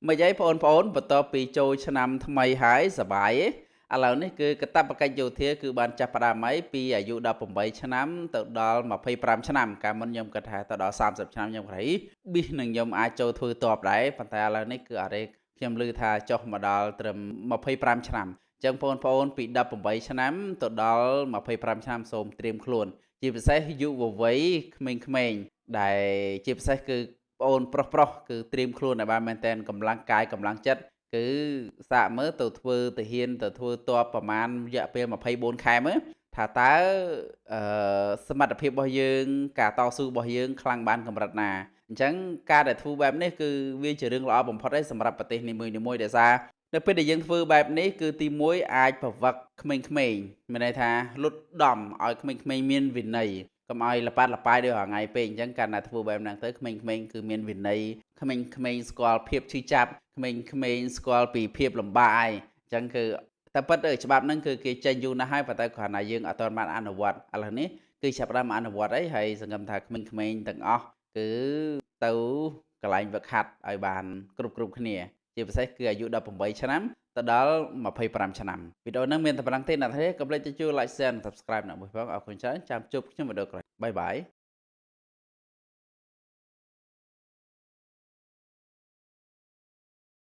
មិនអីបងប្អូនបន្ទាប់ពីចូលឆ្នាំថ្មីហើយសប្បាយទេឥឡូវនេះគឺកាតព្វកិច្ចយោធាគឺបានចាប់ផ្ដើមហើយពីអាយុ18ឆ្នាំទៅដល់25ឆ្នាំកាលមុនខ្ញុំគិតថាទៅដល់30ឆ្នាំខ្ញុំក្រៃប៊ីសនឹងខ្ញុំអាចចូលធ្វើតបដែរប៉ុន្តែឥឡូវនេះគឺអត់ទេខ្ញុំឮថាចុះមកដល់ត្រឹម25ឆ្នាំអញ្ចឹងបងប្អូនពី18ឆ្នាំទៅដល់25ឆ្នាំសូមត្រៀមខ្លួនជាពិសេសយុវវ័យក្មេងៗដែលជាពិសេសគឺប្អូនប្រុសៗគឺត្រៀមខ្លួនឲ្យបានមែនទែនកម្លាំងកាយកម្លាំងចិត្តគឺសាកមើលទៅធ្វើទាហានទៅធ្វើទ័ពប្រមាណរយៈពេល24ខែមើលថាតើអឺសមត្ថភាពរបស់យើងការតស៊ូរបស់យើងខ្លាំងបានកម្រិតណាអញ្ចឹងការដែលធ្វើបែបនេះគឺវាជារឿងល្អបំផុតហើយសម្រាប់ប្រទេសនីមួយៗដោយសារនៅពេលដែលយើងធ្វើបែបនេះគឺទីមួយអាចប្រវឹកក្មេងៗមានន័យថាលុតដំឲ្យក្មេងៗមានវិន័យកុំឲ្យល្បាតល្បាយដូចរាល់ថ្ងៃពេកអញ្ចឹងកាលណាធ្វើបែបហ្នឹងទៅក្មេងៗគឺមានវិន័យក្មេងៗស្គាល់ភាពឈឺចាប់ក្មេងៗស្គាល់ពីភាពលំបាកហើយអញ្ចឹងគឺតែពិតទៅច្បាប់ហ្នឹងគឺគេចេញយូរណាស់ហើយប៉ុន្តែគ្រាន់តែយើងអត់ទាន់បានអនុវត្តឥឡូវនេះគឺចាប់ផ្ដើមអនុវត្តហើយសង្ឃឹមថាក្មេងៗទាំងអស់គឺទៅកន្លែងហ្វឹកហាត់ឲ្យបានគ្រប់គ្នាជាពិសេសគឺអាយុ18ឆ្នាំទៅដល់25ឆ្នាំវីដេអូហ្នឹងមានតែប៉ុណ្្នឹងទេអ្នកទេកុំភ្លេចទៅជួយ like share និង subscribe អ្នកមួយផងអរគុណច្រើនចាំជួបខ្ញុំវីដេអូក្រោយបាយបាយ